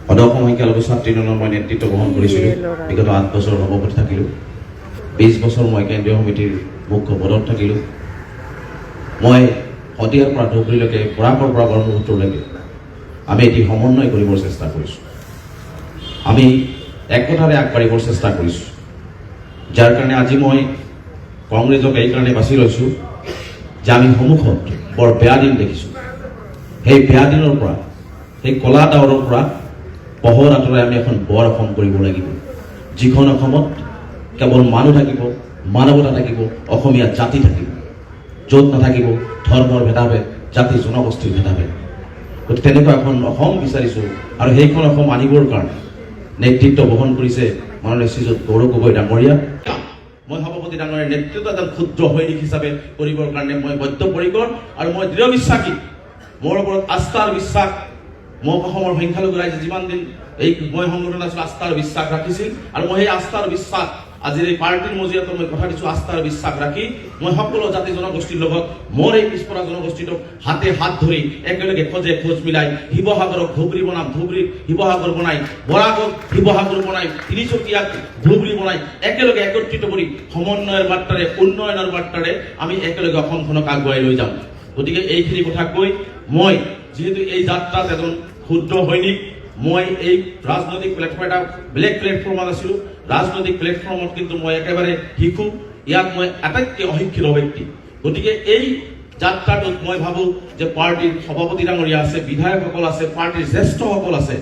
সদস্য সংখ্যালঘু ছাত্ৰী দলৰ মই নেতৃত্ব গ্ৰহণ কৰিছিলোঁ। বিগত 8 বছৰ সভাপতি থাকিলোঁ। 20 বছৰ মই কেন্দ্ৰীয় সমিতিৰ মুখ্য পদত থাকিলোঁ। মই শদিয়াৰ পৰা ধুবুৰীলৈকে বৰাকৰ পৰা ব্ৰহ্মপুত্ৰলৈকে আমি এটি সমন্বয় কৰিবৰ চেষ্টা কৰিছোঁ। আমি একতাৰে আগবাঢ়িবৰ চেষ্টা কৰিছোঁ, যাৰ কাৰণে আজি মই কংগ্ৰেছক এইকাৰণে বাছি লৈছোঁ যে আমি সন্মুখত বৰ বেয়া দিন দেখিছোঁ। সেই বেয়া দিনৰ পৰা, সেই কলা ডাৱৰৰ পৰা পোহৰ আঁতৰাই আমি এখন বৰ অসম কৰিব লাগিব, যিখন অসমত কেৱল মানুহ থাকিব, মানৱতা থাকিব, অসমীয়া জাতি থাকিব, য'ত নাথাকিব ধৰ্মৰ ভেদাভেদ, জাতি জনগোষ্ঠীৰ ভেদাভেদ। গতিকে তেনেকুৱা এখন অসম বিচাৰিছোঁ, আৰু সেইখন অসম আনিবৰ কাৰণে নেতৃত্ব বহন কৰিছে মাননীয় শ্ৰীযুত গৌৰৱ গগৈ ডাঙৰীয়া। মই সভাপতি ডাঙৰীয়াৰ নেতৃত্ব এজন ক্ষুদ্ৰ সৈনিক হিচাপে কৰিবৰ কাৰণে মই বদ্ধপৰিকৰ, আৰু মই দৃঢ় বিশ্বাসী, মোৰ ওপৰত আস্থাৰ বিশ্বাস, মই অসমৰ সংখ্যালঘু ৰাইজে যিমান দিন এই মই সংগঠন আছিলোঁ আস্থাৰ বিশ্বাস ৰাখিছিল, আৰু মই সেই আস্থাৰ বিশ্বাস আজিৰ এই পাৰ্টিৰ মজিয়াত মই কথা দিছোঁ, আস্থাৰ বিশ্বাস ৰাখি মই সকলো জাতি জনগোষ্ঠীৰ লগত মোৰ এই পিছপৰা জনগোষ্ঠীটোক হাতে হাত ধৰি একেলগে খোজ মিলাই শিৱসাগৰক ধুবুৰী বনাম, ধুবুৰীক শিৱসাগৰ বনাই, বৰাকক শিৱসাগৰ বনাই, তিনিচুকীয়াক ধুবুৰী বনাই একেলগে একত্ৰিত কৰি সমন্বয়ৰ বাৰ্তাৰে, উন্নয়নৰ বাৰ্তাৰে আমি একেলগে অসমখনক আগুৱাই লৈ যাম। গতিকে এইখিনি কথা কৈ মই যিহেতু এই যাত্ৰাত এজন ক্ষুদ্ৰ সৈনিক, মই এই ৰাজনৈতিক প্লেটফৰ্ম এটা বেলেগ প্লেটফৰ্মত আছিলোঁ, ৰাজনৈতিক প্লেটফৰ্মত কিন্তু মই একেবাৰে শিশু, ইয়াত মই আটাইতকৈ অশিক্ষিত ব্যক্তি। গতিকে এই যাত্ৰাটোত মই ভাবোঁ যে পাৰ্টিৰ সভাপতি ডাঙৰীয়া আছে, বিধায়কসকল আছে, পাৰ্টিৰ জ্যেষ্ঠসকল আছে।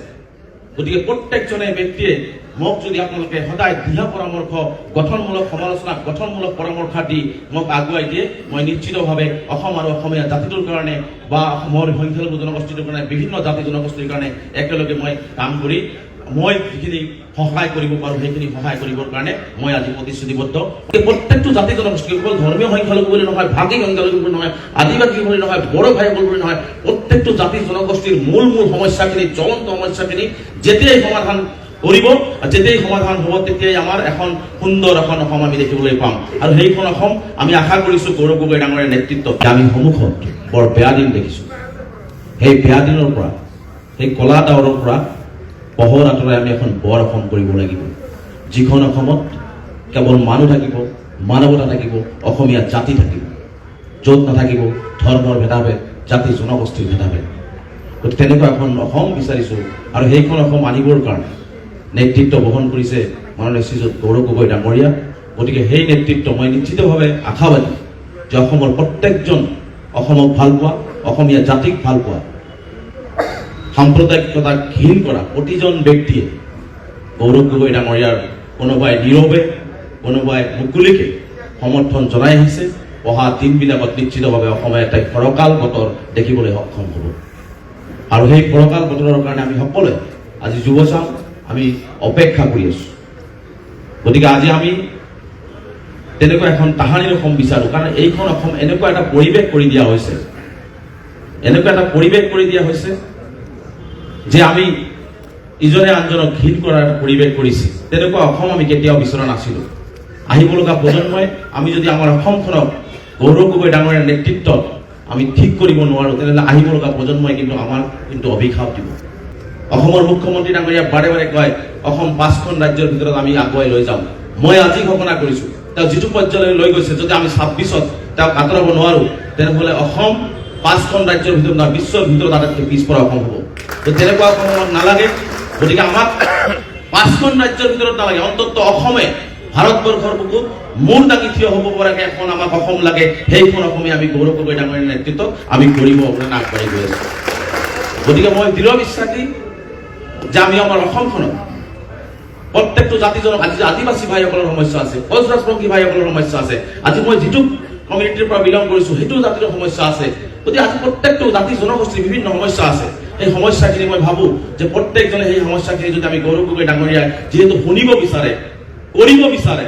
গতিকে প্ৰত্যেকজনে ব্যক্তিয়ে মোক যদি আপোনালোকে সদায় দিহা পৰামৰ্শ, গঠনমূলক সমালোচনা, গঠনমূলক পৰামৰ্শ দি মোক আগুৱাই দিয়ে, মই নিশ্চিতভাৱে অসম আৰু অসমীয়া জাতিটোৰ কাৰণে বা অসমৰ সংখ্যালঘু জনগোষ্ঠীটোৰ কাৰণে, বিভিন্ন জাতি জনগোষ্ঠীৰ কাৰণে একেলগে মই কাম কৰি মই যিখিনি সহায় কৰিব পাৰোঁ সেইখিনি সহায় কৰিবৰ কাৰণে মই আজি প্ৰতিশ্ৰুতিবদ্ধ। প্ৰত্যেকটো জাতি জনগোষ্ঠী, কেৱল ধৰ্মীয় সংখ্যালঘু বুলি নহয়, ভাষিক সংখ্যালঘু বুলি নহয়, আদিবাসী বুলি নহয়, বড়ো ভাইসকল বুলি নহয়, প্ৰত্যেকটো জাতি জনগোষ্ঠীৰ মূল সমস্যাখিনি, জ্বলন্ত সমস্যাখিনি যেতিয়াই সমাধান কৰিব, যেতিয়াই সমাধান হ'ব, তেতিয়াই আমাৰ এখন সুন্দৰ এখন অসম আমি দেখিবলৈ পাম। আৰু সেইখন অসম আমি আশা কৰিছোঁ গৌৰৱ গগৈ ডাঙৰীয়াৰ নেতৃত্বত। আমি সন্মুখত বৰ বেয়া দিন দেখিছোঁ। সেই বেয়া দিনৰ পৰা, সেই কলা ডাৱৰৰ পৰা পোহৰ আঁতৰাই আমি এখন বৰ অসম কৰিব লাগিব, যিখন অসমত কেৱল মানুহ থাকিব, মানৱতা থাকিব, অসমীয়া জাতি থাকিব, য'ত নাথাকিব ধৰ্মৰ ভেদাভেদ, জাতি জনগোষ্ঠীৰ ভেদাভেদ। গতিকে তেনেকুৱা এখন অসম বিচাৰিছোঁ, আৰু সেইখন অসম আনিবৰ কাৰণে নেতৃত্ব বহন কৰিছে মাননীয় শ্ৰীযুত গৌৰৱ গগৈ ডাঙৰীয়া। গতিকে সেই নেতৃত্ব মই নিশ্চিতভাৱে আশাবাদী যে অসমৰ প্ৰত্যেকজন অসমক ভাল পোৱা, অসমীয়া জাতিক ভাল পোৱা, সাম্প্ৰদায়িকতাক ঘৃণ কৰা প্ৰতিজন ব্যক্তিয়ে গৌৰৱ গগৈ ডাঙৰীয়াৰ কোনোবাই নীৰৱে, কোনোবাই মুকলিকে সমৰ্থন জনাই আহিছে। অহা দিনবিলাকত নিশ্চিতভাৱে অসমে এটা ফৰকাল বতৰ দেখিবলৈ সক্ষম হ'ব, আৰু সেই ফৰকাল বতৰৰ কাৰণে আমি সকলোৱে আজি যুৱচাম আমি অপেক্ষা কৰি আছোঁ। গতিকে আজি আমি তেনেকুৱা এখন তাহানিৰ অসম বিচাৰোঁ, কাৰণ এইখন অসম এনেকুৱা এটা পৰিৱেশ কৰি দিয়া হৈছে, এনেকুৱা এটা পৰিৱেশ কৰি দিয়া হৈছে যে আমি ইজনে আনজনক ঘৃণ কৰাৰ এটা পৰিৱেশ কৰিছে। তেনেকুৱা অসম আমি কেতিয়াও বিচৰা নাছিলোঁ। আহিব লগা প্ৰজন্মই আমি যদি আমাৰ অসমখনক গৌৰৱ গগৈ ডাঙৰীয়াৰ নেতৃত্বত আমি ঠিক কৰিব নোৱাৰোঁ, তেনেহ'লে আহিব লগা প্ৰজন্মই কিন্তু আমাক অভিশাপ দিব। অসমৰ মুখ্যমন্ত্ৰী ডাঙৰীয়া বাৰে বাৰে কয় অসম 5খন ৰাজ্যৰ ভিতৰত আমি আগুৱাই লৈ যাম। মই আজি ঘোষণা কৰিছোঁ, তেওঁ যিটো পৰ্যায়লৈ লৈ গৈছে, যদি আমি 26ত তেওঁক আঁতৰাব নোৱাৰোঁ, তেনেহ'লে অসম 5খন ৰাজ্যৰ ভিতৰত নহয়, বিশ্বৰ ভিতৰত আটাইতকৈ পিছপৰা অসম হ'ব। তেনেকুৱা অসম আমাক নালাগে। গতিকে আমাক 5খন ৰাজ্যৰ ভিতৰত নালাগে, অন্তত অসমে ভাৰতবৰ্ষৰ বুকুত মূৰ দাঙি থিয় হ'ব পৰাকৈ এখন আমাক অসম লাগে। সেইখন অসমে আমি গৌৰৱ গগৈ ডাঙৰীয়াৰ নেতৃত্বত আমি কৰিব কাৰণে আগবাঢ়ি গৈ আছোঁ। গতিকে মই দৃঢ় বিশ্বাসী যে আমি আমাৰ অসমখনত প্ৰত্যেকটো জাতি আজি আদিবাসী ভাইসকলৰ সমস্যা আছে, সজৰাজপন্থী ভাইসকলৰ সমস্যা আছে, আজি মই যিটো কমিউনিটিৰ পৰা বিলং কৰিছোঁ সেইটো জাতিৰ সমস্যা আছে। গতিকে আজি প্ৰত্যেকটো জাতি জনগোষ্ঠীৰ বিভিন্ন সমস্যা আছে। সেই সমস্যাখিনি মই ভাবোঁ যে প্ৰত্যেকজনে সেই সমস্যাখিনি যদি আমি গৌৰৱ গগৈ ডাঙৰীয়াই যিহেতু শুনিব বিচাৰে, কৰিব বিচাৰে,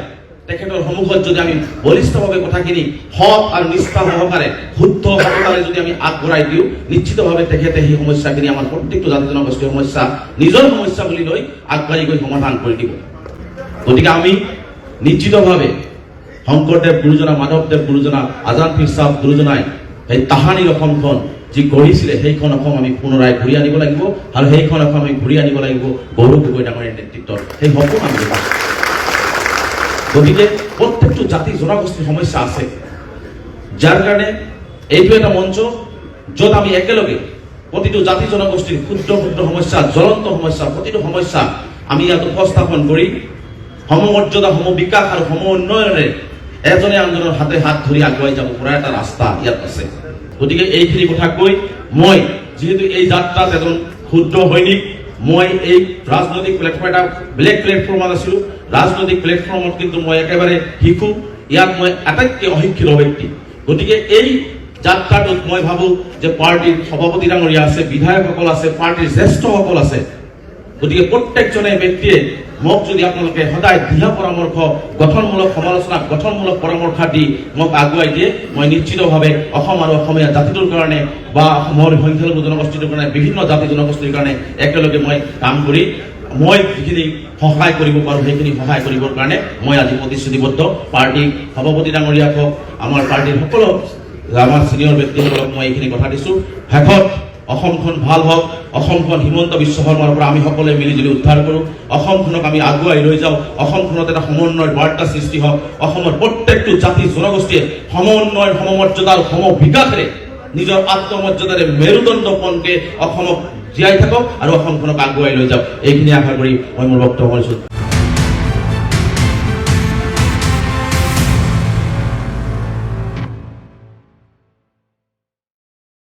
তেখেতৰ সন্মুখত যদি আমি বলিষ্ঠভাৱে কথাখিনি সৎ আৰু নিষ্ঠা সহকাৰে, শুদ্ধ সততাৰে যদি আমি আগবঢ়াই দিওঁ, নিশ্চিতভাৱে তেখেতে সেই সমস্যাখিনি আমাৰ প্ৰত্যেকটো জাতি জনগোষ্ঠীৰ সমস্যা নিজৰ সমস্যা বুলি লৈ আগবাঢ়ি গৈ সমাধান কৰি দিব। গতিকে আমি নিশ্চিতভাৱে শংকৰদেৱ গুৰুজনা, মাধৱদেৱ গুৰুজনা, আজান পীৰ চাহাব গুৰুজনাই এই তাহানিৰ অসমখন যি গঢ়িছিলে সেইখন অসম আমি পুনৰাই ঘূৰি আনিব লাগিব আৰু সেইখন অসম আমি ঘূৰি আনিব লাগিব গৌৰৱ গগৈ ডাঙৰীয়াৰ নেতৃত্বত সেই সপোন আমি দেখাম গতিকে প্ৰত্যেকটো জাতি জনগোষ্ঠীৰ সমস্যা আছে যাৰ কাৰণে এইটো এটা মঞ্চ য'ত আমি একেলগে প্ৰতিটো জাতি জনগোষ্ঠীৰ ক্ষুদ্ৰ ক্ষুদ্ৰ সমস্যা জ্বলন্ত সমস্যা প্ৰতিটো সমস্যা আমি ইয়াত উপস্থাপন কৰি সমমৰ্যাদা সমবিকাশ আৰু সম উন্নয়নেৰে এজনে আনজনৰ হাতে হাত ধৰি আগুৱাই যাব পৰা এটা ৰাস্তা ইয়াত আছে গতিকে এইখিনি কথা কৈ মই যেহেতু এই যাত্ৰাত এজন ক্ষুদ্ৰ সৈনিক মই এই ৰাজনৈতিক প্লেটফৰ্ম এটা বেলেগ প্লেটফৰ্মত আছিলোঁ ৰাজনৈতিক প্লেটফৰ্মত কিন্তু মই একেবাৰে শিশু ইয়াত মই আটাইতকৈ অশিক্ষিত ব্যক্তি গতিকে এই যাত্ৰাটোত মই ভাবোঁ যে পাৰ্টীৰ সভাপতি ডাঙৰীয়া আছে বিধায়কসকল আছে পাৰ্টীৰ জ্যেষ্ঠসকল আছে গতিকে প্ৰত্যেকজনে ব্যক্তিয়ে মোক যদি আপোনালোকে সদায় দিহা পৰামৰ্শ গঠনমূলক সমালোচনা গঠনমূলক পৰামৰ্শ দি মোক আগুৱাই দিয়ে মই নিশ্চিতভাৱে অসম আৰু অসমীয়া জাতিটোৰ কাৰণে বা অসমৰ সংখ্যালঘু জনগোষ্ঠীটোৰ কাৰণে বিভিন্ন জাতি জনগোষ্ঠীৰ কাৰণে একেলগে মই কাম কৰি মই যিখিনি সহায় কৰিব পাৰোঁ সেইখিনি সহায় কৰিবৰ কাৰণে মই আজি প্ৰতিশ্ৰুতিবদ্ধ পাৰ্টীৰ সভাপতি ডাঙৰীয়াক হওক আমাৰ পাৰ্টীৰ সকলো আমাৰ ছিনিয়ৰ ব্যক্তিসকলক মই এইখিনি কথা দিছোঁ শেষত অসমখন ভাল হওক অসমখন হিমন্ত বিশ্ব শৰ্মাৰ পৰা আমি সকলোৱে মিলিজুলি উদ্ধাৰ কৰোঁ অসমখনক আমি আগুৱাই লৈ যাওঁ অসমখনত এটা সমন্বয়ৰ বাৰ্তা সৃষ্টি হওক অসমৰ প্ৰত্যেকটো জাতি জনগোষ্ঠীয়ে সমন্বয়ৰ সমমৰ্যাদাৰ সমবিকাশেৰে নিজৰ আত্মমৰ্যাদাৰে মেৰুদণ্ডপণকে অসমক জীয়াই থাকক আৰু অসমখনক আগুৱাই লৈ যাওক এইখিনি আশা কৰি মই মোৰ বক্তব্য কৰিছোঁ